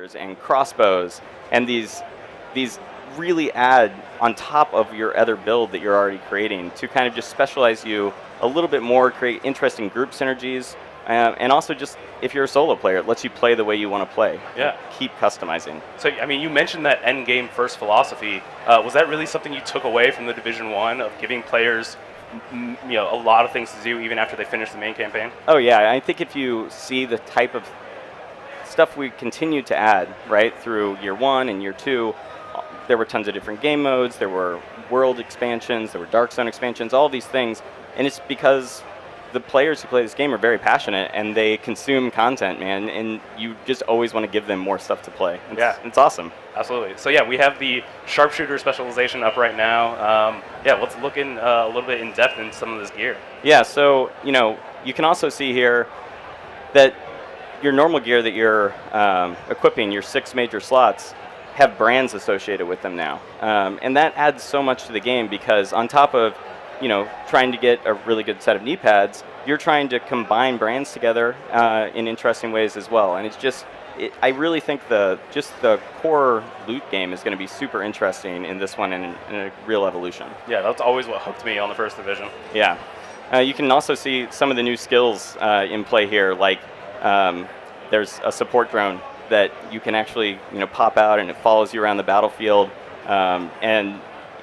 spears and crossbows, and these really add on top of your other build that you're already creating to kind of just specialize you a little bit more, create interesting group synergies, and also just if you're a solo player, it lets you play the way you want to play. Yeah. Keep customizing. So, I mean, you mentioned that end game first philosophy. Was that really something you took away from the Division 1 of giving players a lot of things to do even after they finish the main campaign? Oh yeah, I think if you see the type of stuff we continue to add, right, through year 1 and year 2, there were tons of different game modes, there were world expansions, there were Dark Zone expansions, all these things, and it's because the players who play this game are very passionate and they consume content, man, and you just always want to give them more stuff to play. It's awesome. Absolutely. So yeah, we have the sharpshooter specialization up right now. Yeah, let's look in a little bit in depth in some of this gear. Yeah, so you can also see here that your normal gear that you're equipping, your 6 major slots, have brands associated with them now. And that adds so much to the game because on top of trying to get a really good set of knee pads, you're trying to combine brands together in interesting ways as well. And it's just, I really think the core loot game is going to be super interesting in this one and in a real evolution. Yeah, that's always what hooked me on the first division. Yeah. You can also see some of the new skills in play here, like there's a support drone that you can actually pop out and it follows you around the battlefield, and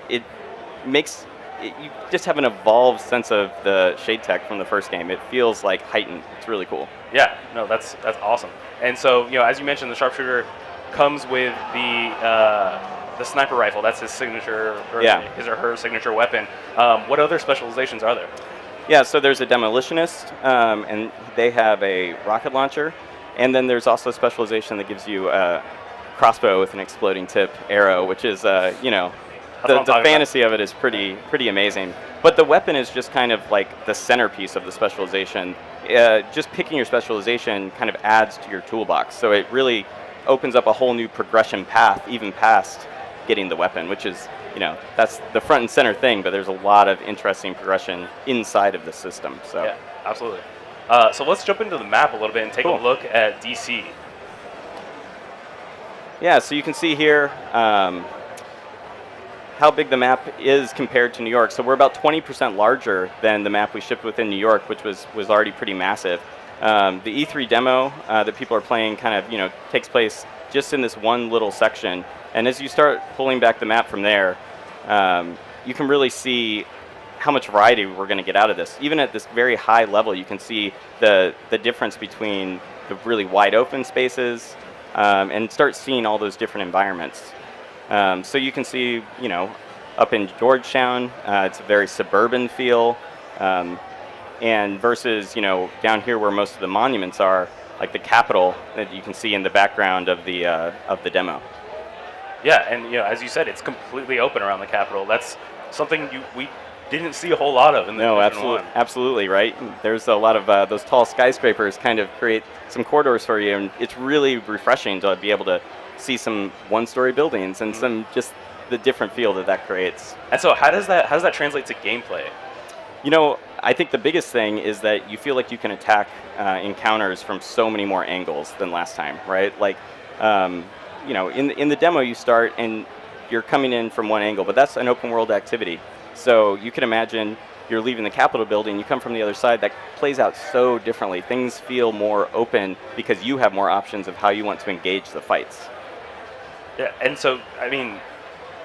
it makes you just have an evolved sense of the Shade Tech from the first game. It feels like heightened. It's really cool. Yeah, no, that's awesome. And so as you mentioned, the sharpshooter comes with the sniper rifle. That's his signature, or his or her signature weapon. What other specializations are there? Yeah, so there's a demolitionist, and they have a rocket launcher. And then there's also a specialization that gives you a crossbow with an exploding tip arrow, which is, the fantasy of it is pretty amazing. But the weapon is just kind of like the centerpiece of the specialization. Just picking your specialization kind of adds to your toolbox. So it really opens up a whole new progression path, even past getting the weapon, which is, that's the front and center thing, but there's a lot of interesting progression inside of the system. So. Yeah, absolutely. So let's jump into the map a little bit and take a look at DC. Yeah, so you can see here how big the map is compared to New York. So we're about 20% larger than the map we shipped within New York, which was already pretty massive. The E3 demo that people are playing kind of takes place just in this one little section. And as you start pulling back the map from there, you can really see how much variety we're going to get out of this. Even at this very high level, you can see the difference between the really wide open spaces and start seeing all those different environments. So you can see, up in Georgetown, it's a very suburban feel, and versus, down here where most of the monuments are, like the Capitol that you can see in the background of the demo. Yeah, and as you said, it's completely open around the Capitol. That's something we didn't see a whole lot of in the Division 1. Absolutely, right? There's a lot of those tall skyscrapers kind of create some corridors for you, and it's really refreshing to be able to see some one-story buildings and some just the different feel that creates. And so how does that translate to gameplay? I think the biggest thing is that you feel like you can attack encounters from so many more angles than last time, right? Like, in the demo you start and you're coming in from one angle, but that's an open world activity. So you can imagine you're leaving the Capitol building, you come from the other side, that plays out so differently. Things feel more open because you have more options of how you want to engage the fights. Yeah, and so, I mean,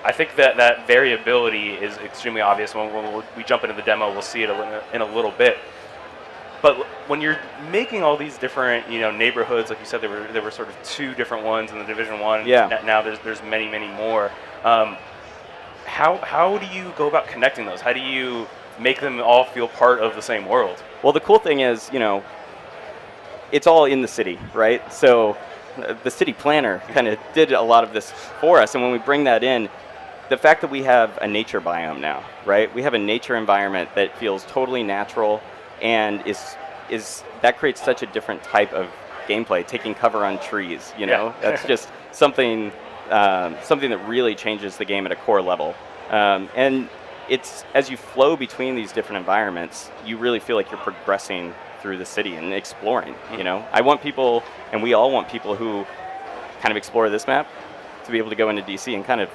I think that variability is extremely obvious. When we jump into the demo, we'll see it in a little bit. But when you're making all these different, neighborhoods, like you said, there were sort of 2 different ones in the Division 1. Yeah. Now there's many more. How do you go about connecting those? How do you make them all feel part of the same world? Well, the cool thing is, it's all in the city, right? So the city planner kind of did a lot of this for us, and when we bring that in, the fact that we have a nature biome now, right? We have a nature environment that feels totally natural, and that creates such a different type of gameplay. Taking cover on trees, that's just something that really changes the game at a core level. And it's as you flow between these different environments, you really feel like you're progressing through the city and exploring. I want people, and we all want people who kind of explore this map, to be able to go into DC and kind of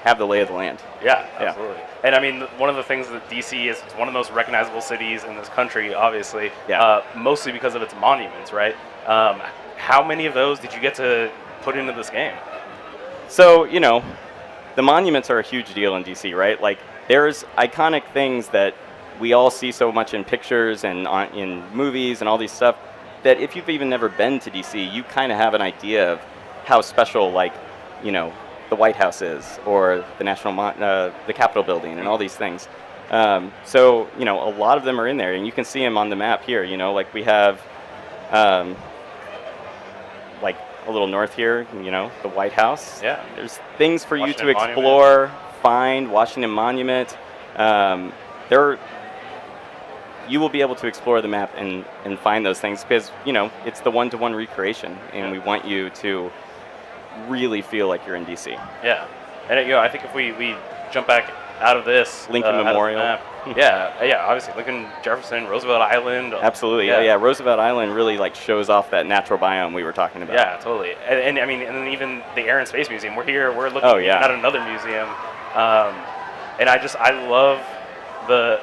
have the lay of the land. Yeah, absolutely. And I mean, one of the things that DC is, it's one of the most recognizable cities in this country, obviously, mostly because of its monuments, right? How many of those did you get to put into this game? So, you know, the monuments are a huge deal in DC, right? Like, there's iconic things that we all see so much in pictures and in movies and all these stuff, that if you've even never been to DC, you kind of have an idea of how special, like, you know, the White House is, or the the Capitol building, and all these things. So, you know, a lot of them are in there, and you can see them on the map here. You know, like we have, like a little north here, you know, the White House. Yeah. There's things for you to Washington explore, find. Washington Monument. You will be able to explore the map and find those things, because, you know, it's the one-to-one recreation, and we want you to really feel like you're in DC. Yeah, and you know, I think if we jump back out of this Lincoln Memorial. yeah, obviously Lincoln, Jefferson, Roosevelt Island. Absolutely, yeah. Roosevelt Island really like shows off that natural biome we were talking about. Yeah, totally. And I mean, and then even the Air and Space Museum. We're here. We're looking at another museum, and I love the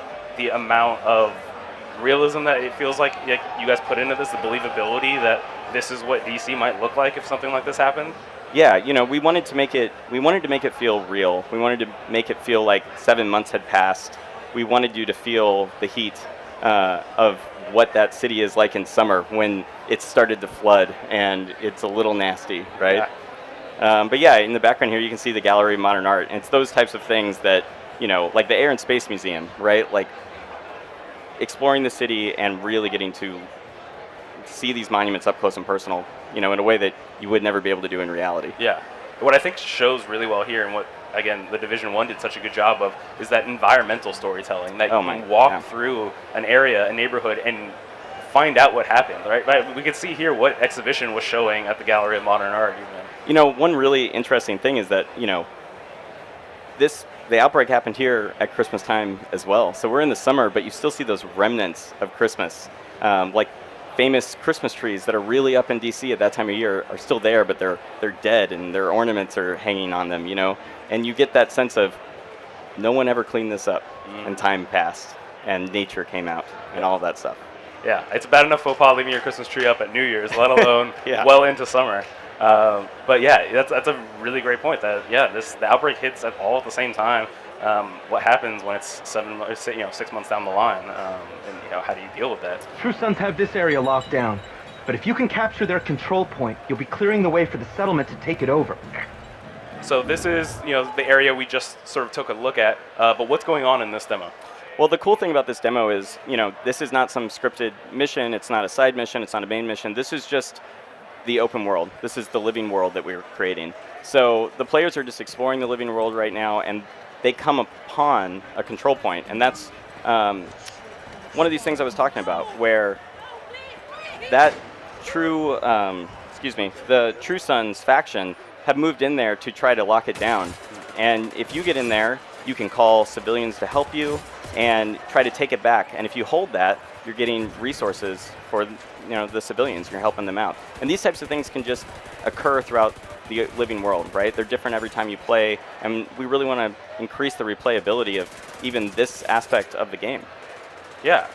amount of realism that it feels like you guys put into this, the believability that this is what DC might look like if something like this happened. Yeah, you know, we wanted to make it feel real. We wanted to make it feel like 7 months had passed. We wanted you to feel the heat of what that city is like in summer when it started to flood and it's a little nasty, right? Yeah. But yeah, in the background here you can see the Gallery of Modern Art, and it's those types of things that, you know, like the Air and Space Museum, right? Like exploring the city and really getting to see these monuments up close and personal, you know, in a way that you would never be able to do in reality. Yeah. What I think shows really well here, and what, again, the Division 1 did such a good job of, is that environmental storytelling, that you can walk through an area, a neighborhood, and find out what happened, right? We could see here what exhibition was showing at the Gallery of Modern Art. You know, one really interesting thing is that, you know, the outbreak happened here at Christmas time as well. So we're in the summer, but you still see those remnants of Christmas, like famous Christmas trees that are really up in DC at that time of year are still there, but they're dead and their ornaments are hanging on them, you know? And you get that sense of no one ever cleaned this up, and time passed and nature came out and all of that stuff. Yeah, it's bad enough faux pas leaving your Christmas tree up at New Year's, let alone well into summer. But yeah, that's a really great point. That the outbreak hits all at the same time. What happens when it's 6 months down the line, and you know, how do you deal with that? True Sons have this area locked down, but if you can capture their control point, you'll be clearing the way for the settlement to take it over. So this is, you know, the area we just sort of took a look at, but what's going on in this demo? Well, the cool thing about this demo is, you know, this is not some scripted mission, it's not a side mission, it's not a main mission, this is just the open world. This is the living world that we're creating. So the players are just exploring the living world right now, and they come upon a control point, and that's one of these things I was talking about, where that the True Sons faction have moved in there to try to lock it down. And if you get in there, you can call civilians to help you and try to take it back. And if you hold that, you're getting resources for, you know, the civilians, and you're helping them out. And these types of things can just occur throughout the living world, right? They're different every time you play, and we really want to increase the replayability of even this aspect of the game. Yeah,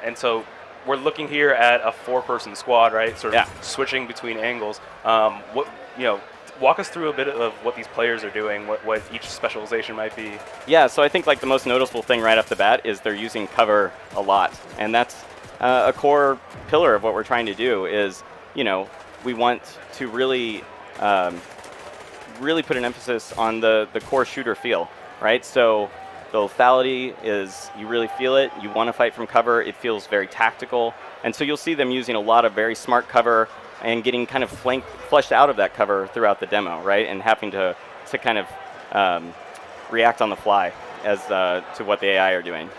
and so we're looking here at a 4-person squad, right? Sort of switching between angles. Walk us through a bit of what these players are doing, what each specialization might be. Yeah, so I think like the most noticeable thing right off the bat is they're using cover a lot, and that's a core pillar of what we're trying to do. Is, you know, we want to really put an emphasis on the core shooter feel, right? So the lethality is, you really feel it, you want to fight from cover, it feels very tactical, and so you'll see them using a lot of very smart cover and getting kind of flushed out of that cover throughout the demo, right? And having to kind of react on the fly as to what the AI are doing.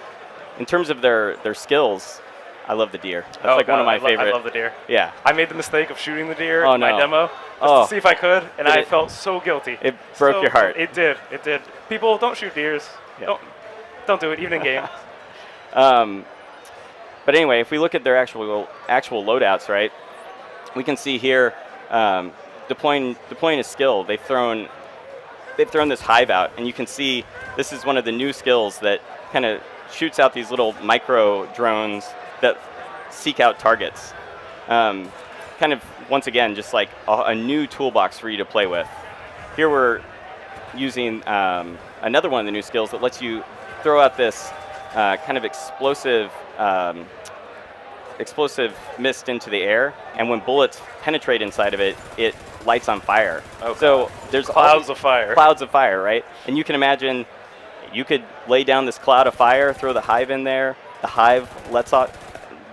In terms of their skills, I love the deer. That's one of my favorite. I love the deer. Yeah. I made the mistake of shooting the deer in my demo just to see if I could, and I felt so guilty. It broke your heart. It did. It did. People, don't shoot deers. Yeah. Don't do it, even in game. But anyway, if we look at their actual loadouts, right? We can see here deploying a skill, they've thrown this hive out, and you can see this is one of the new skills that kind of shoots out these little micro drones that seek out targets. Kind of, once again, just like a new toolbox for you to play with. Here we're using another one of the new skills that lets you throw out this kind of explosive mist into the air, and when bullets penetrate inside of it, it lights on fire. Oh, so there's clouds of fire. Clouds of fire, right? And you can imagine you could lay down this cloud of fire, throw the hive in there. The hive lets out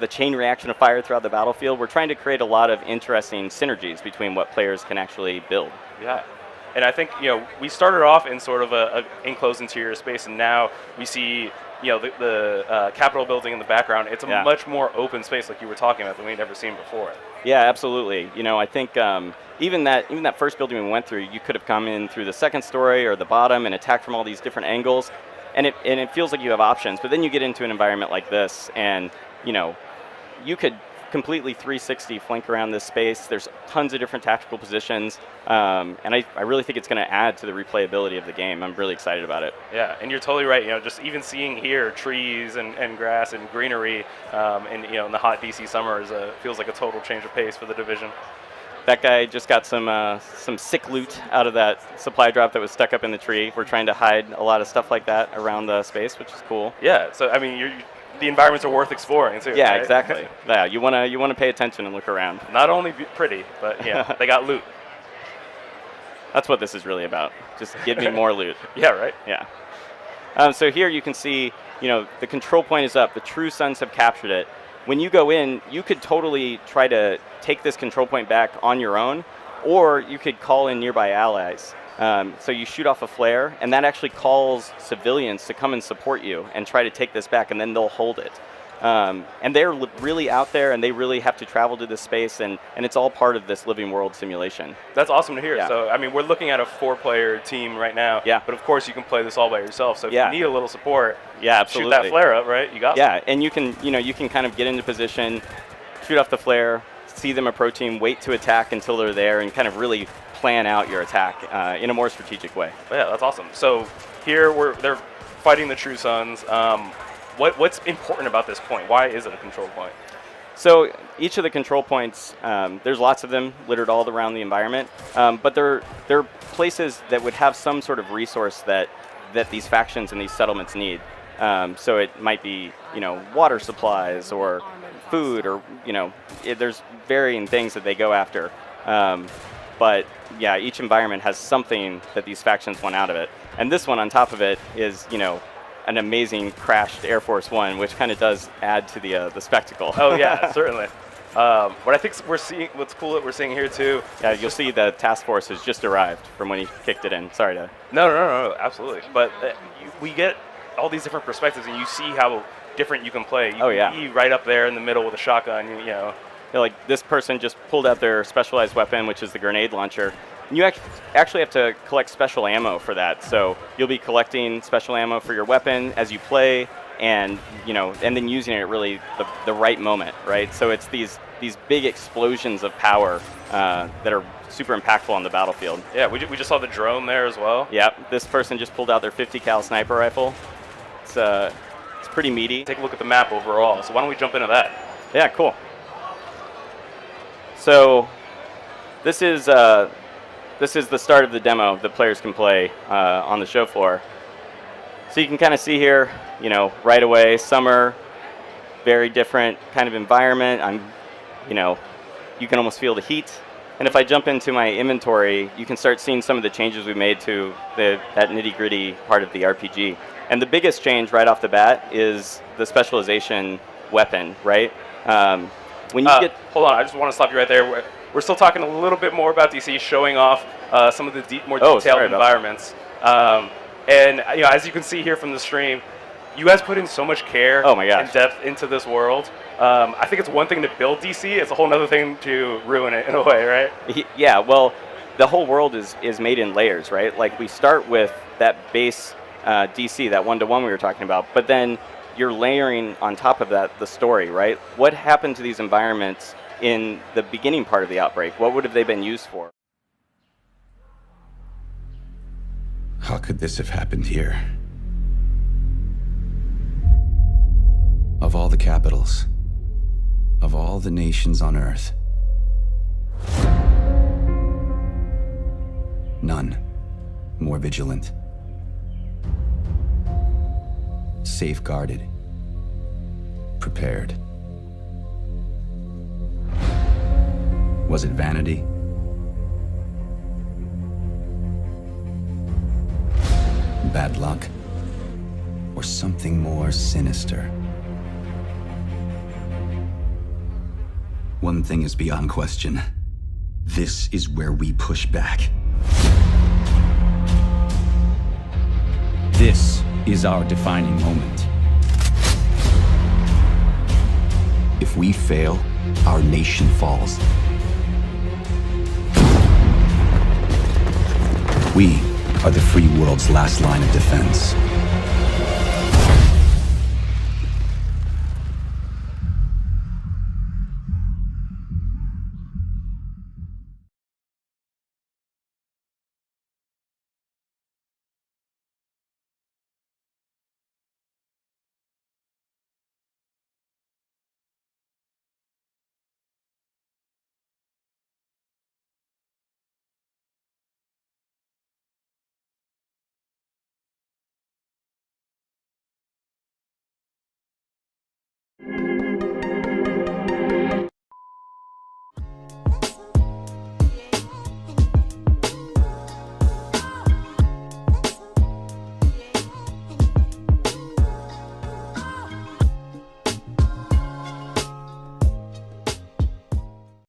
the chain reaction of fire throughout the battlefield. We're trying to create a lot of interesting synergies between what players can actually build. Yeah. And I think, we started off in sort of a enclosed interior space, and now we see, the Capitol building in the background. It's a much more open space, like you were talking about, than we'd ever seen before. Yeah, absolutely. I think even that first building we went through, you could have come in through the second story or the bottom and attacked from all these different angles, and it feels like you have options. But then you get into an environment like this, and you could completely 360 flank around this space. There's tons of different tactical positions, and I really think it's going to add to the replayability of the game. I'm really excited about it. Yeah, and you're totally right. Just even seeing here trees and grass and greenery, in the hot DC summers, feels like a total change of pace for the Division. That guy just got some sick loot out of that supply drop that was stuck up in the tree. We're trying to hide a lot of stuff like that around the space, which is cool. Yeah, so I mean, the environments are worth exploring too. Yeah, right? exactly. Yeah, you wanna pay attention and look around. Not only pretty, but they got loot. That's what this is really about. Just give me more loot. Yeah, right. Yeah. So here you can see, the control point is up. The True Sons have captured it. When you go in, you could totally try to take this control point back on your own, or you could call in nearby allies. So you shoot off a flare, and that actually calls civilians to come and support you and try to take this back, and then they'll hold it. And they're really out there, and they really have to travel to this space, and it's all part of this living world simulation. That's awesome to hear. Yeah. So, I mean, we're looking at a 4-player team right now, but of course you can play this all by yourself. So if you need a little support, absolutely. Shoot that flare up, right? You got it. And you can kind of get into position, shoot off the flare, see them approaching, wait to attack until they're there, and kind of really plan out your attack in a more strategic way. Yeah, that's awesome. So here they're fighting the True Sons. What's important about this point? Why is it a control point? So each of the control points, there's lots of them littered all around the environment, but they're places that would have some sort of resource that these factions and these settlements need. So it might be water supplies or food, or there's varying things that they go after. But yeah, each environment has something that these factions want out of it. And this one on top of it is, an amazing crashed Air Force One, which kind of does add to the spectacle. Oh yeah, certainly. What I think what's cool that we're seeing here too. Yeah, you'll see the task force has just arrived from when he kicked it in. Sorry to. No, absolutely. But we get all these different perspectives, and you see how different you can play. You can be right up there in the middle with a shotgun, Like this person just pulled out their specialized weapon, which is the grenade launcher. And you actually have to collect special ammo for that. So you'll be collecting special ammo for your weapon as you play, and and then using it at really the right moment, right? So it's these big explosions of power that are super impactful on the battlefield. Yeah, we just saw the drone there as well. Yeah, this person just pulled out their 50 cal sniper rifle. It's pretty meaty. Take a look at the map overall. So why don't we jump into that? Yeah, cool. So this is the start of the demo that players can play on the show floor. So you can kind of see here, right away, summer, very different kind of environment. You can almost feel the heat. And if I jump into my inventory, you can start seeing some of the changes we made to that nitty-gritty part of the RPG. And the biggest change right off the bat is the specialization weapon, right? When you hold on, I just want to stop you right there. We're still talking a little bit more about DC, showing off some of the more detailed environments. And as you can see here from the stream, you guys put in so much care and depth into this world. I think it's one thing to build DC; it's a whole other thing to ruin it in a way, right? Yeah. Well, the whole world is made in layers, right? Like we start with that base DC, that 1-to-1 we were talking about, but then you're layering on top of that the story, right? What happened to these environments in the beginning part of the outbreak? What would have they been used for? How could this have happened here? Of all the capitals, of all the nations on Earth, none more vigilant, safeguarded, prepared. Was it vanity? Bad luck? Or something more sinister? One thing is beyond question. This is where we push back. This is our defining moment. If we fail, our nation falls. We are the free world's last line of defense.